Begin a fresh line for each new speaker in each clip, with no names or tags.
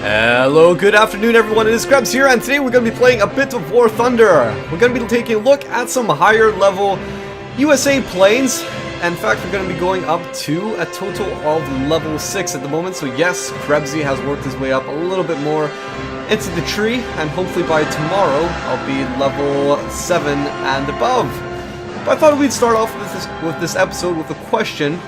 Hello, good afternoon everyone, it is Krebs here, and today we're going to be playing a bit of War Thunder. We're going to be taking a look at some higher level USA planes. In fact, we're going to be going up to a total of level 6 at the moment. So yes, Krebsy has worked his way up a little bit more into the tree, and hopefully by tomorrow I'll be level 7 and above. But I thought we'd start off with this episode with a question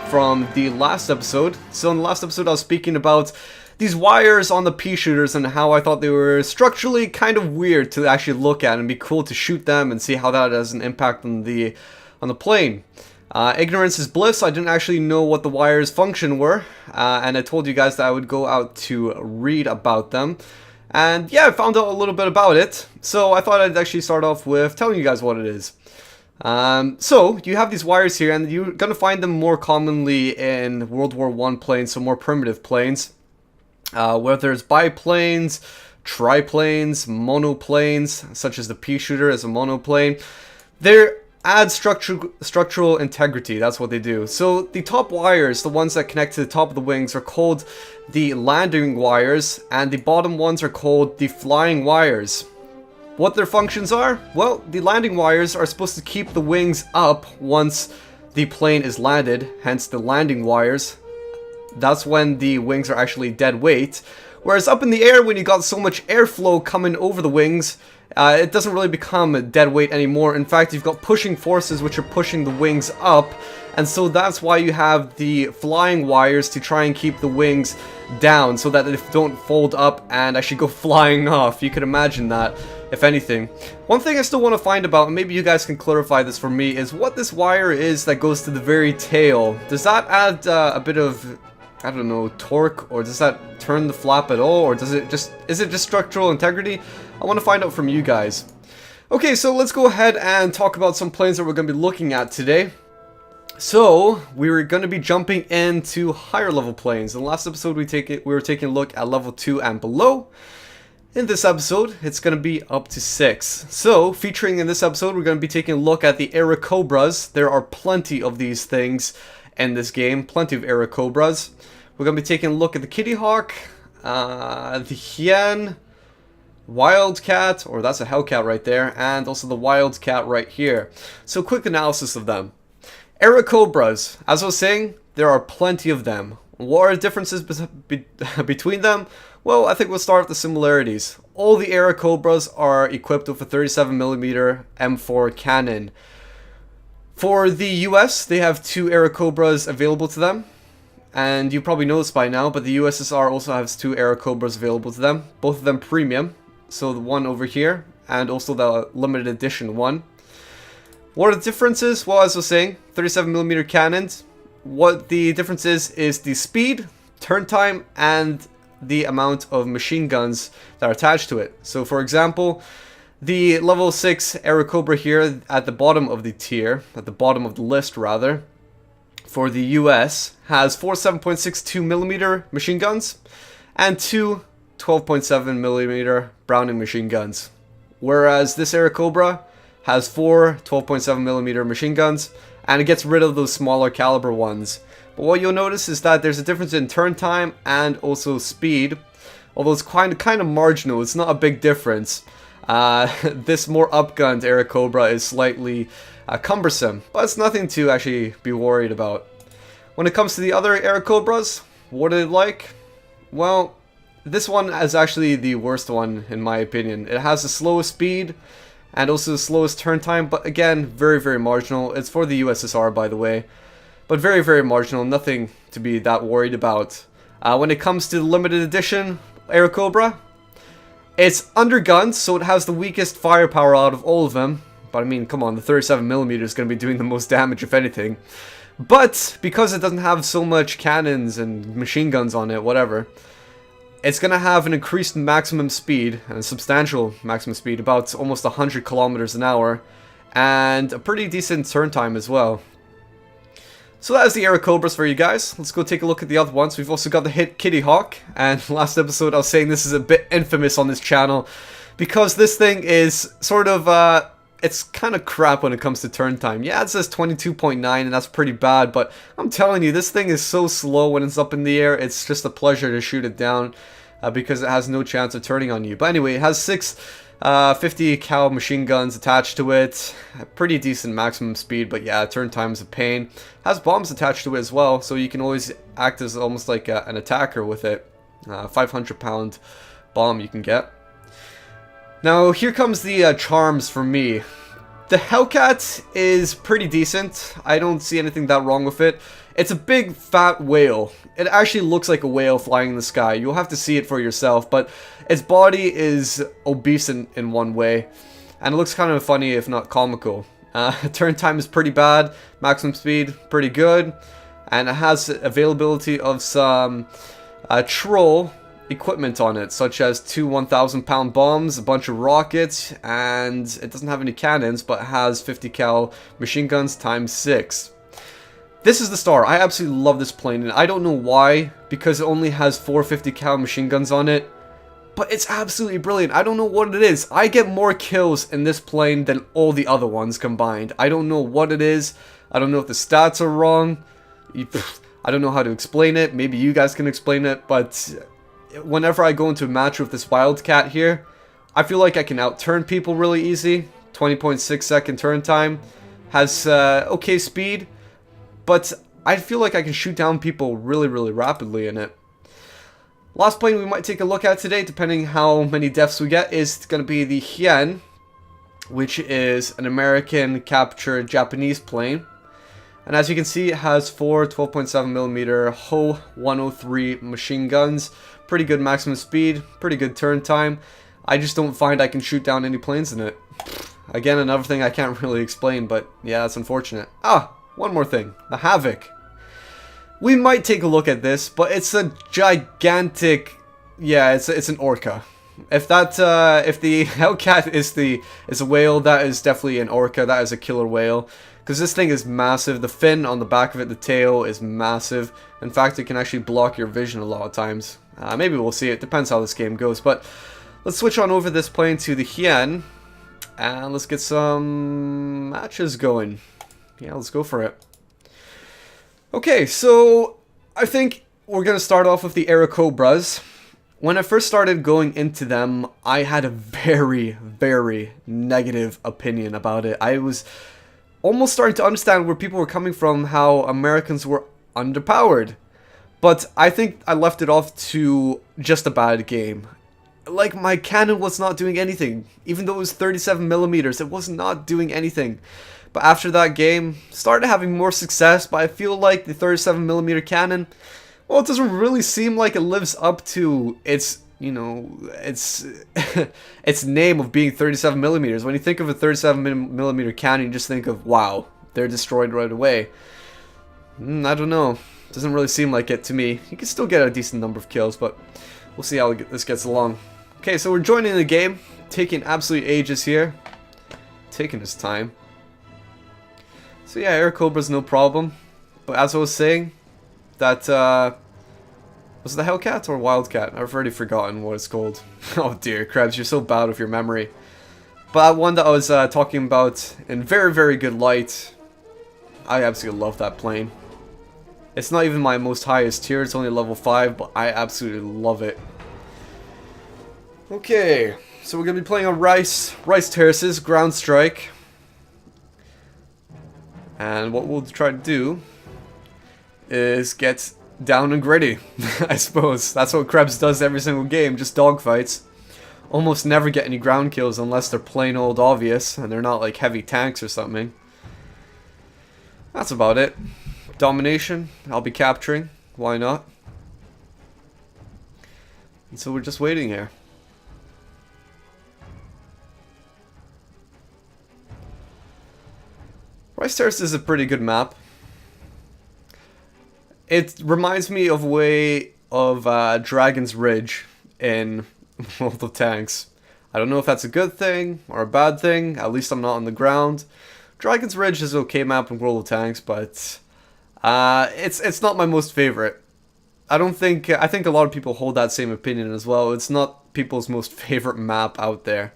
from the last episode. So in the last episode I was speaking about these wires on the pea shooters and how I thought they were structurally kind of weird to actually look at and be cool to shoot them and see how that has an impact on the plane. Ignorance is bliss. I didn't actually know what the wires' function were, and I told you guys that I would go out to read about them. And yeah, I found out a little bit about it, so I thought I'd actually start off with telling you guys what it is. So you have these wires here, and you're gonna find them more commonly in World War I planes, so more primitive planes. Whether it's biplanes, triplanes, monoplanes, such as the pea shooter as a monoplane, they add structural integrity. That's what they do. So the top wires, the ones that connect to the top of the wings, are called the landing wires, and the bottom ones are called the flying wires. What their functions are? Well, the landing wires are supposed to keep the wings up once the plane is landed, hence the landing wires. That's when the wings are actually dead weight. Whereas up in the air, when you got so much airflow coming over the wings, it doesn't really become a dead weight anymore. In fact, you've got pushing forces which are pushing the wings up, and so that's why you have the flying wires to try and keep the wings down so that they don't fold up and actually go flying off. You could imagine that, if anything. One thing I still want to find about, and maybe you guys can clarify this for me, is what this wire is that goes to the very tail. Does that add a bit of, I don't know, torque, or does that turn the flap at all, or is it just structural integrity? I want to find out from you guys. Okay, so let's go ahead and talk about some planes that we're going to be looking at today. So we're going to be jumping into higher level planes. In the last episode we were taking a look at level 2 and below. In this episode, it's going to be up to 6. So, featuring in this episode, we're going to be taking a look at the Airacobras. There are plenty of these things in this game, plenty of Airacobras. We're going to be taking a look at the Kitty Hawk, the Hien, Wildcat, or that's a Hellcat right there, and also the Wildcat right here. So quick analysis of them. Airacobras, as I was saying, there are plenty of them. What are the differences between them? Well, I think we'll start with the similarities. All the Airacobras are equipped with a 37mm M4 cannon. For the US, they have 2 Airacobras available to them. And you probably know this by now, but the USSR also has 2 Airacobras available to them. Both of them premium. So the one over here, and also the limited edition one. What are the differences? Well, as I was saying, 37mm cannons. What the difference is the speed, turn time, and the amount of machine guns that are attached to it. So for example, the level 6 Airacobra here at the bottom of the tier, at the bottom of the list rather, for the US, has 4 7.62mm machine guns and 2 12.7mm Browning machine guns. Whereas this Airacobra has 4 12.7mm machine guns, and it gets rid of those smaller caliber ones. But what you'll notice is that there's a difference in turn time and also speed, although it's kind of marginal. It's not a big difference. This more upgunned Airacobra is slightly cumbersome, but it's nothing to actually be worried about. When it comes to the other Airacobras, what are they like? Well, this one is actually the worst one in my opinion. It has the slowest speed and also the slowest turn time, but again, very, very marginal. It's for the USSR, by the way, but very, very marginal. Nothing to be that worried about. When it comes to the limited edition Airacobra, it's undergunned, so it has the weakest firepower out of all of them. But I mean, come on, the 37mm is going to be doing the most damage, if anything. But because it doesn't have so much cannons and machine guns on it, whatever, it's going to have an increased maximum speed, and a substantial maximum speed, about almost 100 kilometers an hour, and a pretty decent turn time as well. So that is the Airacobras for you guys. Let's go take a look at the other ones. We've also got the hit Kitty Hawk, and last episode I was saying this is a bit infamous on this channel, because this thing is sort of, it's kind of crap when it comes to turn time. Yeah, it says 22.9 and that's pretty bad, but I'm telling you, this thing is so slow when it's up in the air. It's just a pleasure to shoot it down. because it has no chance of turning on you. But anyway, it has 6 50 cal machine guns attached to it. Pretty decent maximum speed, but yeah, turn time is a pain. Has bombs attached to it as well, so you can always act as almost like an attacker with it. 500-pound bomb you can get. Now here comes the charms for me. The Hellcat is pretty decent. I don't see anything that wrong with it. It's a big fat whale. It actually looks like a whale flying in the sky. You'll have to see it for yourself, but its body is obese in one way, and it looks kind of funny if not comical. Turn time is pretty bad, maximum speed pretty good, and it has availability of some troll equipment on it, such as 2 1,000-pound bombs, a bunch of rockets, and it doesn't have any cannons, but has 50 cal machine guns times 6. This is the star. I absolutely love this plane, and I don't know why, because it only has 4 50 cal machine guns on it, but it's absolutely brilliant. I don't know what it is. I get more kills in this plane than all the other ones combined. I don't know what it is. I don't know if the stats are wrong. I don't know how to explain it. Maybe you guys can explain it, but whenever I go into a match with this Wildcat here, I feel like I can outturn people really easy. 20.6 second turn time. Has okay speed, but I feel like I can shoot down people really, really rapidly in it. Last plane we might take a look at today, depending how many deaths we get, is going to be the Hien, which is an American captured Japanese plane. And as you can see, it has 4 12.7mm HO 103 machine guns. Pretty good maximum speed, pretty good turn time. I just don't find I can shoot down any planes in it. Again, another thing I can't really explain, but yeah, it's unfortunate. One more thing. The Havoc. We might take a look at this, but it's a gigantic... Yeah, it's an orca. If the Hellcat is a whale, that is definitely an orca. That is a killer whale. Because this thing is massive. The fin on the back of it, the tail, is massive. In fact, it can actually block your vision a lot of times. Maybe we'll see. It depends how this game goes. But let's switch on over this plane to the Hien. And let's get some matches going. Yeah, let's go for it. Okay, so I think we're going to start off with the Airacobras. When I first started going into them, I had a very, very negative opinion about it. I was almost starting to understand where people were coming from, how Americans were underpowered. But I think I left it off to just a bad game. Like, my cannon was not doing anything. Even though it was 37mm, it was not doing anything. But after that game, started having more success, but I feel like the 37mm cannon, well, it doesn't really seem like it lives up to its, you know, its its name of being 37mm. When you think of a 37mm cannon, you just think of, wow, they're destroyed right away. I don't know. Doesn't really seem like it to me. You can still get a decent number of kills, but we'll see how this gets along. Okay, so we're joining the game, taking absolute ages here. Taking his time. So yeah, Airacobra's no problem. But as I was saying, that, was it the Hellcat or Wildcat? I've already forgotten what it's called. Oh dear, Krebs, you're so bad with your memory. But that one that I was talking about in very, very good light, I absolutely love that plane. It's not even my most highest tier, it's only level 5, but I absolutely love it. Okay, so we're going to be playing on Rice Terraces, Ground Strike. And what we'll try to do is get down and gritty, I suppose. That's what Krebs does every single game, just dogfights. Almost never get any ground kills unless they're plain old obvious, and they're not like heavy tanks or something. That's about it. Domination, I'll be capturing, why not? And so we're just waiting here. Rice Terrace is a pretty good map. It reminds me of a way of Dragon's Ridge in World of Tanks. I don't know if that's a good thing or a bad thing. At least I'm not on the ground. Dragon's Ridge is an okay map in World of Tanks, but it's not my most favorite. I think a lot of people hold that same opinion as well. It's not people's most favorite map out there.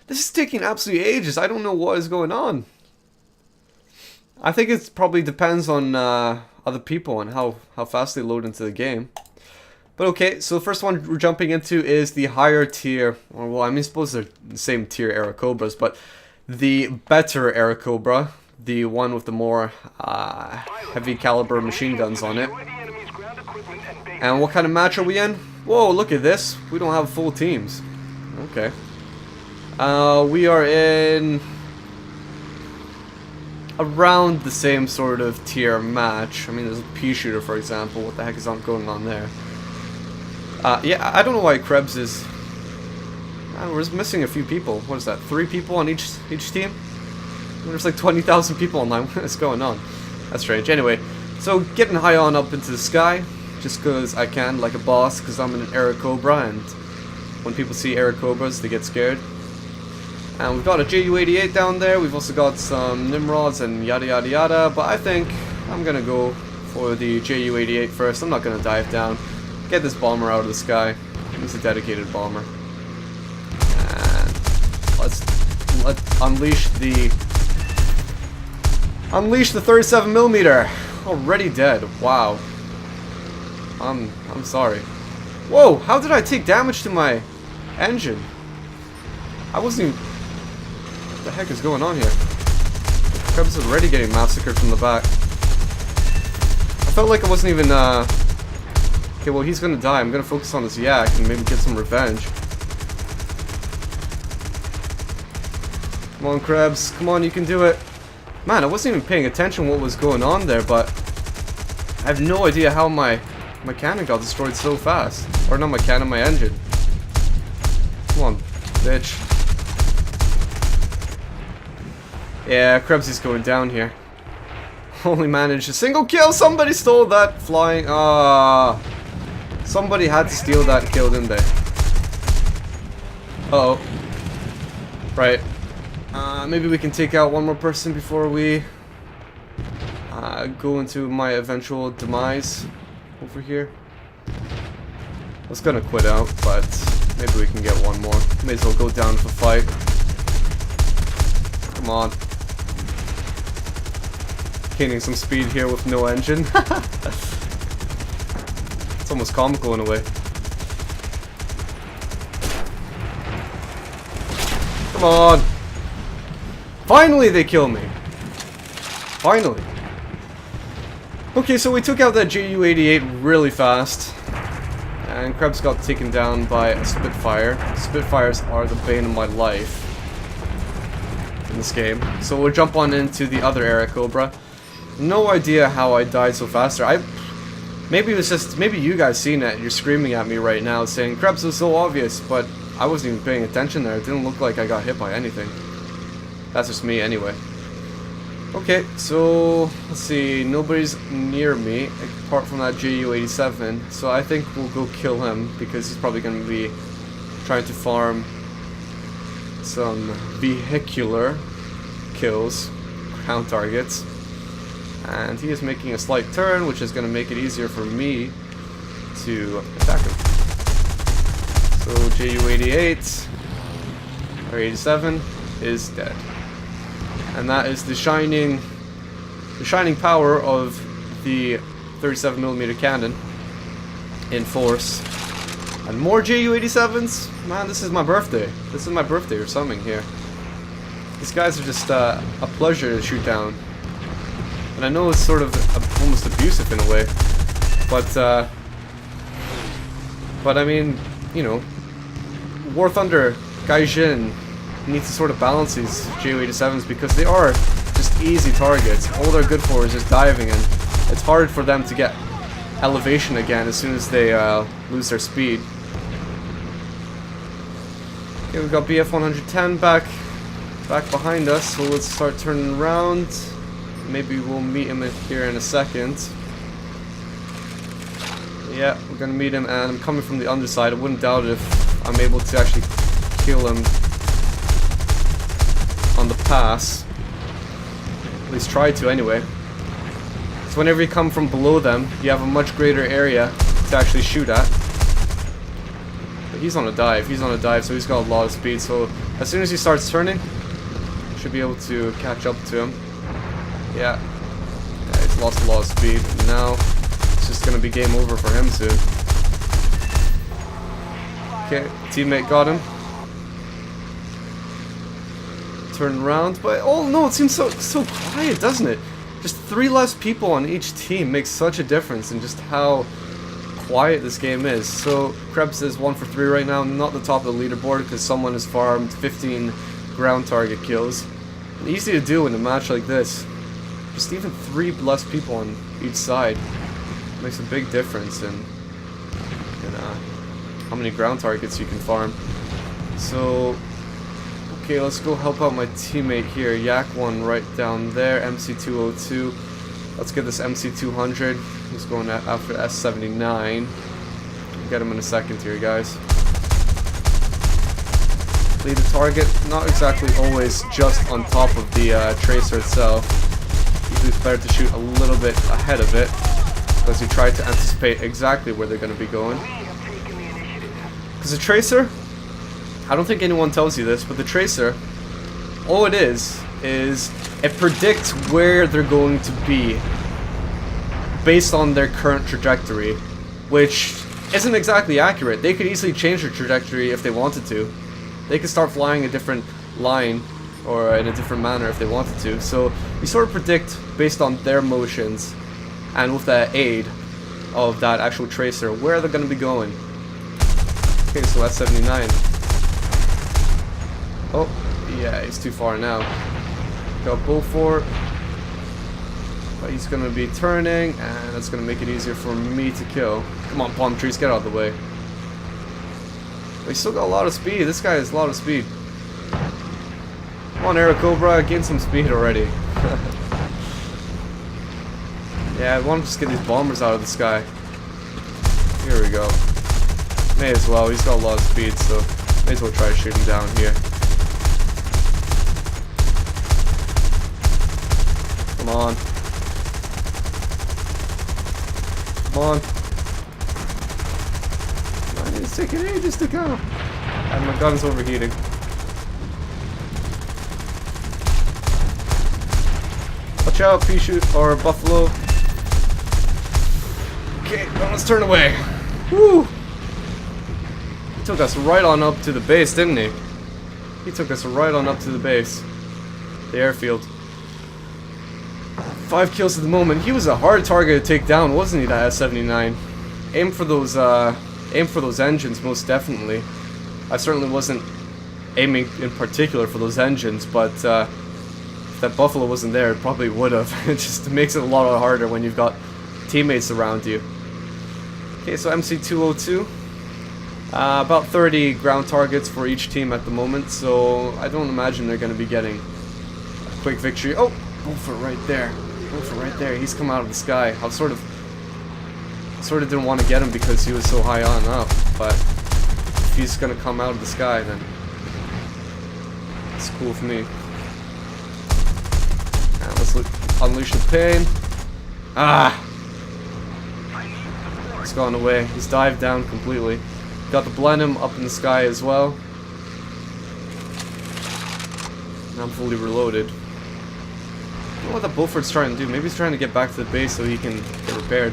This is taking absolutely ages. I don't know what is going on. I think it probably depends on other people and how fast they load into the game. But okay, so the first one we're jumping into is the higher tier, or well, I mean, I suppose they're the same tier Airacobras, but the better Airacobra, the one with the more heavy caliber machine guns on it. And what kind of match are we in? Whoa, look at this. We don't have full teams. Okay. We are in around the same sort of tier match. I mean, there's a pea shooter, for example. What the heck is going on there? Yeah, I don't know why Krebs is... we're just missing a few people. What is that? 3 people on each team? There's like 20,000 people online. What's going on? That's strange. Anyway, so getting high on up into the sky, just because I can, like a boss, because I'm an Airacobra, and when people see Airacobras, they get scared. And we've got a Ju-88 down there. We've also got some Nimrods and yada yada yada. But I think I'm gonna go for the Ju-88 first. I'm not gonna dive down. Get this bomber out of the sky. He's a dedicated bomber. And let's unleash the 37mm. Already dead. Wow. I'm sorry. Whoa! How did I take damage to my engine? I wasn't even... What the heck is going on here? Krebs is already getting massacred from the back. I felt like I wasn't even okay, well, he's gonna die. I'm gonna focus on this yak and maybe get some revenge. Come on, Krebs. Come on, you can do it. Man, I wasn't even paying attention what was going on there, but I have no idea how my cannon got destroyed so fast. Or not my cannon, my engine. Come on, bitch. Yeah, Krebs is going down here. Only managed a single kill. Somebody stole that flying. Somebody had to steal that kill, didn't they? Uh-oh. Right. Maybe we can take out one more person before we go into my eventual demise over here. I was gonna quit out, but maybe we can get one more. May as well go down for fight. Come on. Gaining some speed here with no engine. It's almost comical in a way. Come on! Finally they kill me! Finally! Okay, so we took out that Ju-88 really fast. And Krebs got taken down by a Spitfire. Spitfires are the bane of my life in this game. So we'll jump on into the other Airacobra. No idea how I died so fast. Maybe it was just, maybe you guys seen it and you're screaming at me right now saying Krebs was so obvious, but I wasn't even paying attention there. It didn't look like I got hit by anything. That's just me anyway. Okay, so let's see, nobody's near me apart from that Ju-87, so I think we'll go kill him because he's probably going to be trying to farm some vehicular kills, ground targets. And he is making a slight turn, which is going to make it easier for me to attack him. So Ju-88 or 87 is dead, and that is the shining power of the 37mm cannon in force. And more Ju-87s. Man, this is my birthday. This is my birthday or something here. These guys are just a pleasure to shoot down. And I know it's sort of almost abusive in a way, but I mean, you know, War Thunder, Gaijin needs to sort of balance these Ju-87s because they are just easy targets. All they're good for is just diving, and it's hard for them to get elevation again as soon as they lose their speed. Okay, we've got BF-110 back behind us, so let's start turning around. Maybe we'll meet him here in a second. Yeah, we're gonna meet him, and I'm coming from the underside. I wouldn't doubt it if I'm able to actually kill him on the pass. At least try to, anyway. So whenever you come from below them, you have a much greater area to actually shoot at. But he's on a dive, so he's got a lot of speed, so as soon as he starts turning, I should be able to catch up to him. Yeah, he's lost a lot of speed, and now it's just gonna be game over for him soon. Okay, teammate got him. Turn around, but oh no, it seems so quiet, doesn't it? Just 3 less people on each team makes such a difference in just how quiet this game is. So Krebs is 1 for 3 right now, not the top of the leaderboard because someone has farmed 15 ground target kills. Easy to do in a match like this. Just even 3 less people on each side makes a big difference in how many ground targets you can farm. So okay, let's go help out my teammate here. Yak one right down there, MC202. Let's get this MC200. He's going after S79. We'll get him in a second here, guys. Lead the target, not exactly always just on top of the tracer itself. Usually it's better to shoot a little bit ahead of it, because you try to anticipate exactly where they're going to be going. Because the tracer, I don't think anyone tells you this, but the tracer, all it is it predicts where they're going to be based on their current trajectory, which isn't exactly accurate. They could easily change their trajectory if they wanted to. They could start flying a different line or in a different manner if they wanted to. So you sort of predict based on their motions and with the aid of that actual tracer where they're going to be going. Okay, so that's 79. Oh, yeah, he's too far now. Got Bullfort. But he's going to be turning, and that's going to make it easier for me to kill. Come on, palm trees, get out of the way. But he's still got a lot of speed. This guy has a lot of speed. Come on, Airacobra, gain some speed already. Yeah, I want to just get these bombers out of the sky. Here we go. May as well, he's got a lot of speed, so may as well try to shoot him down here. Come on. Come on. It's taking ages to go. And my gun's overheating. Watch out, pea shoot or buffalo. Okay, well, let's turn away. Woo! He took us right on up to the base, didn't he? He took us right on up to the base. The airfield. 5 kills at the moment. He was a hard target to take down, wasn't he, that S79? Aim for those engines, most definitely. I certainly wasn't aiming in particular for those engines, but if that buffalo wasn't there, it probably would have. It just makes it a lot harder when you've got teammates around you. Okay, so MC202. About 30 ground targets for each team at the moment, so I don't imagine they're going to be getting a quick victory. Oh, Bullfort right there. Bullfort right there. He's come out of the sky. I sort of didn't want to get him because he was so high on up, but if he's going to come out of the sky, then it's cool for me. And let's unleash the pain. Ah! He's gone away. He's dived down completely. Got the Blenheim up in the sky as well. And I'm fully reloaded. I don't know what the Bullfort's trying to do. Maybe he's trying to get back to the base so he can get repaired.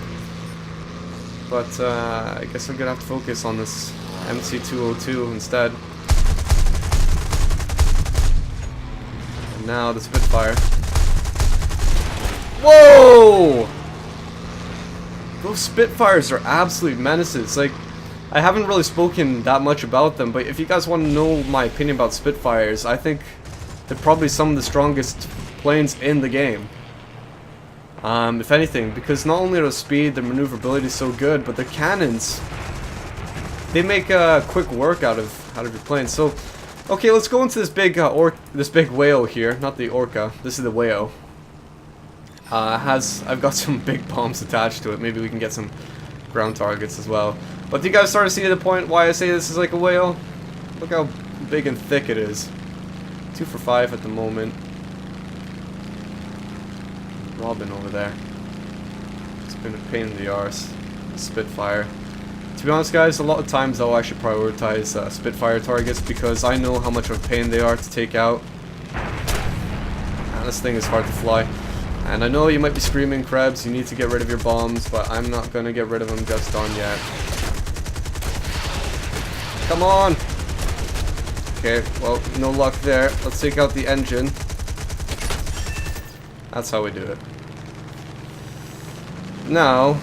But I guess I'm gonna have to focus on this MC202 instead. And now the Spitfire. Whoa! Those Spitfires are absolute menaces. Like, I haven't really spoken that much about them, but if you guys want to know my opinion about Spitfires, I think they're probably some of the strongest planes in the game. If anything, because not only are their speed, their maneuverability is so good, but their cannons, they make quick work out of your plane. So, okay, let's go into this big whale here, not the orca. This is the whale. I've got some big bombs attached to it. Maybe we can get some ground targets as well. But do you guys start to see the point why I say this is like a whale? Look how big and thick it is. 2 for 5 at the moment. Robin over there. It's been a pain in the arse. Spitfire. To be honest, guys, a lot of times I'll actually prioritize Spitfire targets because I know how much of a pain they are to take out. And this thing is hard to fly. And I know you might be screaming, Krebs, you need to get rid of your bombs, but I'm not going to get rid of them just on yet. Come on! Okay, well, no luck there. Let's take out the engine. That's how we do it. Now...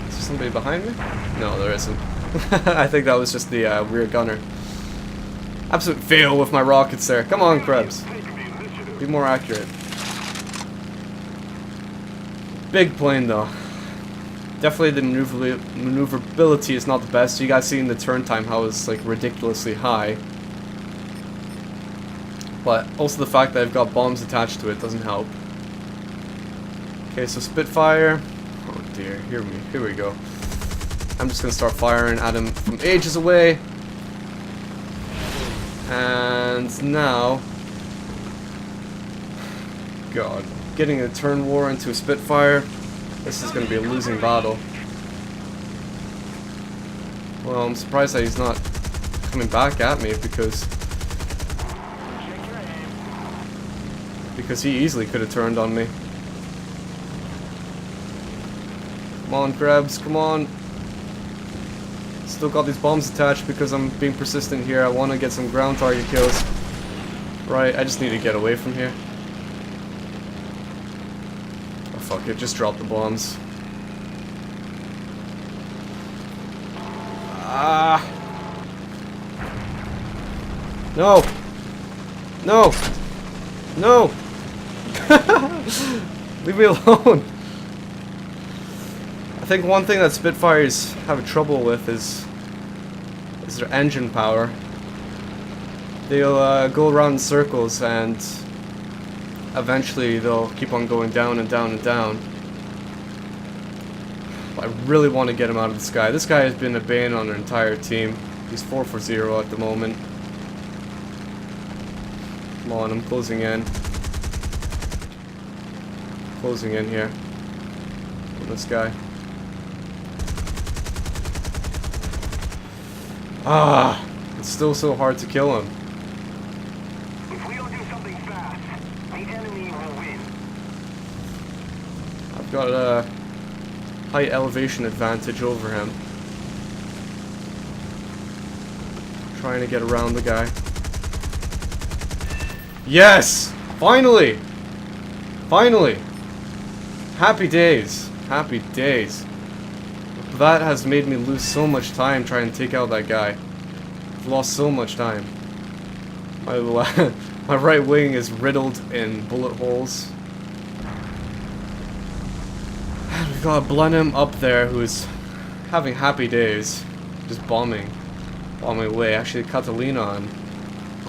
Is there somebody behind me? No, there isn't. I think that was just the rear gunner. Absolute fail with my rockets there. Come on, Krebs. Be more accurate. Big plane, though. Definitely the maneuverability is not the best. You guys seen the turn time, how it's like ridiculously high. But also the fact that I've got bombs attached to it doesn't help. Okay, so Spitfire. Oh dear, here we go. I'm just gonna start firing at him from ages away. And now, God, getting a turn war into a Spitfire. This is going to be a losing battle. Well, I'm surprised that he's not coming back at me because he easily could have turned on me. Come on, Krebs, come on. Still got these bombs attached because I'm being persistent here. I want to get some ground target kills. Right, I just need to get away from here. Oh fuck it, just drop the bombs. Ah! No! No! No! Leave me alone! I think one thing that Spitfires have trouble with is their engine power. They'll go around in circles and eventually they'll keep on going down and down and down. I really want to get him out of the sky. This guy has been a bane on our entire team. He's 4 for 0 at the moment. Come on, I'm closing in. Closing in here. On this guy. Ah, it's still so hard to kill him.
If we don't do something fast, the enemy will win.
I've got a high elevation advantage over him. Trying to get around the guy. Yes! Finally! Finally! Happy days. Happy days. That has made me lose so much time trying to take out that guy. I've lost so much time. My right wing is riddled in bullet holes. And we've got Blenheim up there who's having happy days. Just bombing away. Actually, Catalina on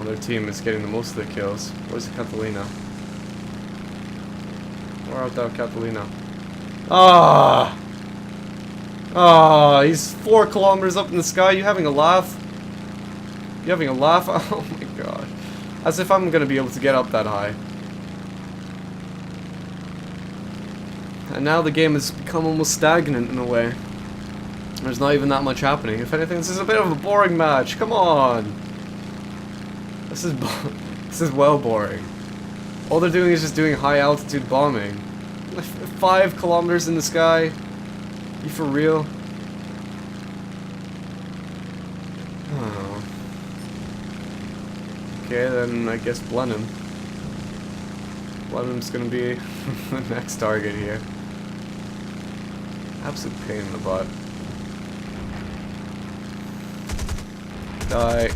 their team is getting the most of the kills. Where's the Catalina? Where art thou, Catalina? Ah! Oh, he's 4 kilometers up in the sky. You having a laugh? You having a laugh? Oh my god. As if I'm gonna be able to get up that high. And now the game has become almost stagnant in a way. There's not even that much happening. If anything, this is a bit of a boring match. Come on! This is well boring. All they're doing is just doing high altitude bombing. 5 kilometers in the sky. You for real? Oh. Okay, then I guess Blenheim. Blenheim's gonna be the next target here. Absolute pain in the butt. Die.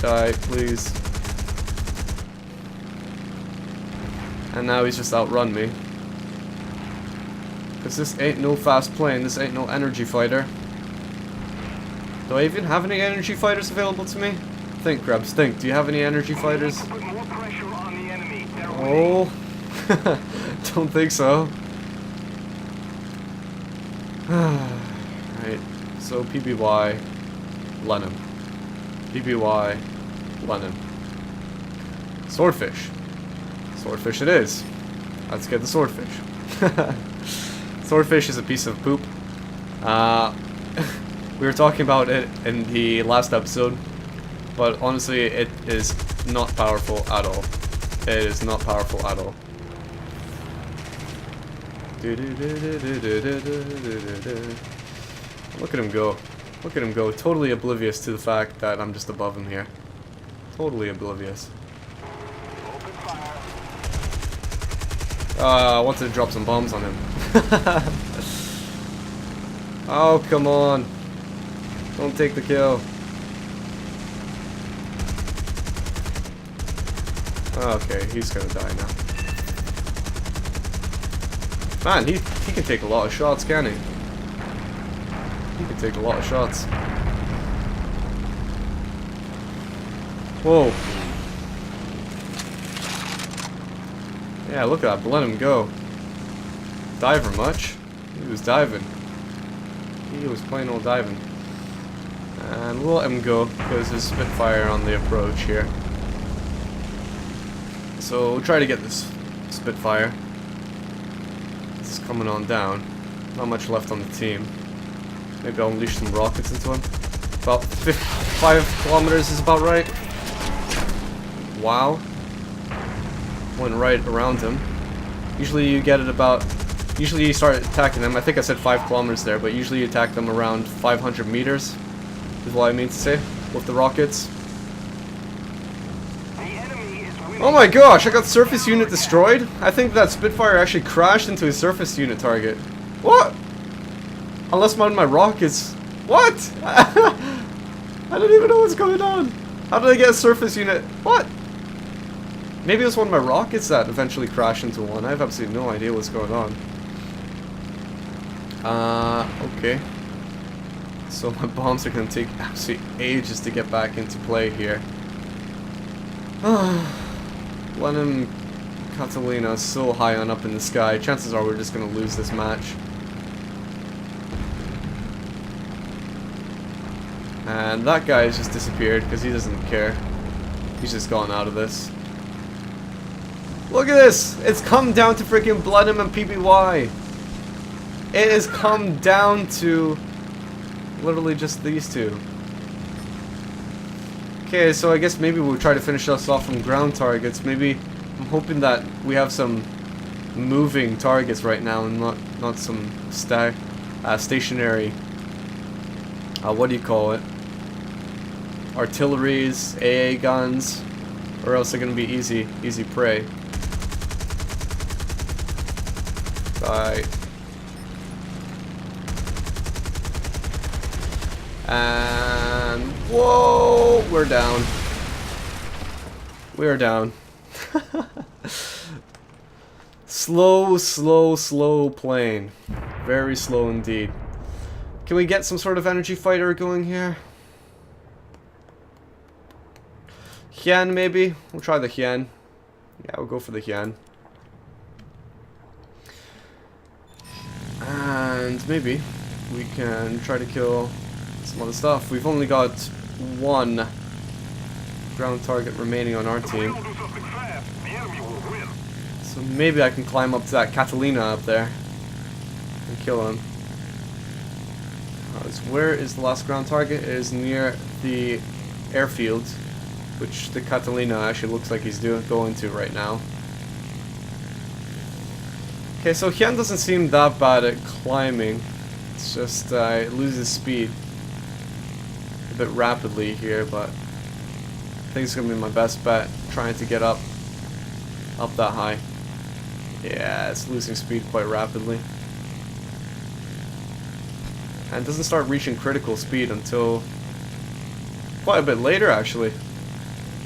Die, please. And now he's just outrun me. Because this ain't no fast plane, this ain't no energy fighter. Do I even have any energy fighters available to me? Think, Krebs, think. Do you have any energy fighters?
Put more pressure on the enemy.
Oh. Don't think so. Right. So PBY, Blenheim. PBY, Blenheim. Swordfish. Swordfish it is. Let's get the swordfish. Swordfish is a piece of poop. We were talking about it in the last episode, but honestly, it is not powerful at all. It is not powerful at all. Look at him go. Look at him go, totally oblivious to the fact that I'm just above him here. Totally oblivious. I wanted to drop some bombs on him. Oh, come on. Don't take the kill. Okay, he's gonna die now. Man, he can take a lot of shots, can he? He can take a lot of shots. Whoa. Yeah, look at that. Let him go. Diver much? He was diving. He was plain old diving. And we'll let him go because there's Spitfire on the approach here. So we'll try to get this Spitfire. It's coming on down. Not much left on the team. Maybe I'll unleash some rockets into him. About 5 kilometers is about right. Wow. Went right around him. Usually you get it about... Usually you start attacking them. I think I said 5 kilometers there, but usually you attack them around 500 meters. Is what I mean to say. With the rockets. Oh my gosh, I got surface unit destroyed? I think that Spitfire actually crashed into a surface unit target. What? Unless one of my rockets... What? I don't even know what's going on. How did I get a surface unit? What? Maybe it was one of my rockets that eventually crashed into one. I have absolutely no idea what's going on. Okay. So my bombs are going to take absolutely ages to get back into play here. Lennon Catalina is so high on up in the sky. Chances are we're just going to lose this match. And that guy has just disappeared because he doesn't care. He's just gone out of this. Look at this! It's come down to freaking Blenheim and PBY. It has come down to literally just these two. Okay, so I guess maybe we'll try to finish us off from ground targets. Maybe I'm hoping that we have some moving targets right now and not some stationary. What do you call it? Artilleries, AA guns, or else they're gonna be easy prey. Die. And whoa, we're down. We're down. Slow plane. Very slow indeed. Can we get some sort of energy fighter going here? Hyen maybe? We'll try the Hyen. Yeah, we'll go for the Hyen. And maybe we can try to kill some other stuff. We've only got 1 ground target remaining on our team. So maybe I can climb up to that Catalina up there and kill him. Where is the last ground target? It is near the airfield, which the Catalina actually looks like he's going to right now. Okay, so Hyen doesn't seem that bad at climbing. It's just it loses speed a bit rapidly here, but I think it's gonna be my best bet trying to get up that high. Yeah, it's losing speed quite rapidly. And it doesn't start reaching critical speed until quite a bit later, actually.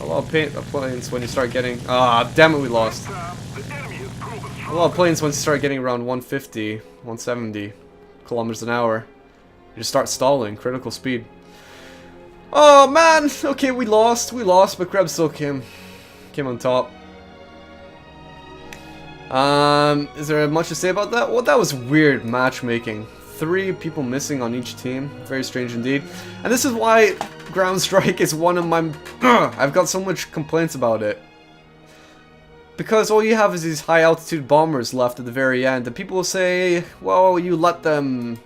A lot of planes when you start getting... Ah, damn it, we lost. A lot of planes once you start getting around 150, 170 kilometers an hour, you just start stalling, critical speed. Oh man! Okay, we lost, but Krebs still came on top. Is there much to say about that? Well, that was weird matchmaking. 3 people missing on each team. Very strange indeed. And this is why Ground Strike is one of my... I've got so much complaints about it. Because all you have is these high altitude bombers left at the very end, and people will say, well, you let them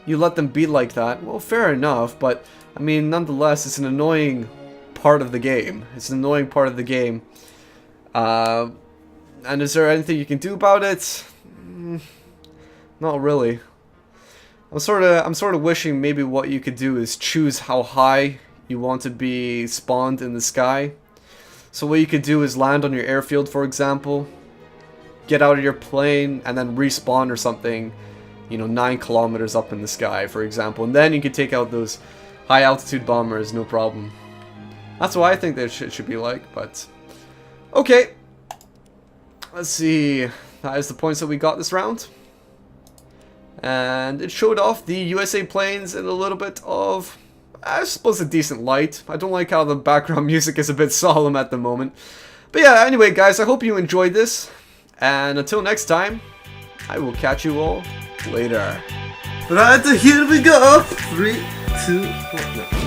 be like that. Well, fair enough, but I mean, nonetheless, it's an annoying part of the game. It's an annoying part of the game. And is there anything you can do about it? Not really. I'm sort of wishing maybe what you could do is choose how high you want to be spawned in the sky. So what you could do is land on your airfield, for example, get out of your plane, and then respawn or something, you know, 9 kilometers up in the sky, for example. And then you could take out those high altitude bombers, no problem. That's what I think that should be like, but... Okay. Let's see. That is the points that we got this round. And it showed off the USA planes in a little bit of... I suppose a decent light. I don't like how the background music is a bit solemn at the moment. But yeah, anyway guys, I hope you enjoyed this. And until next time, I will catch you all later.
Right, here we go. 3, 2, 1.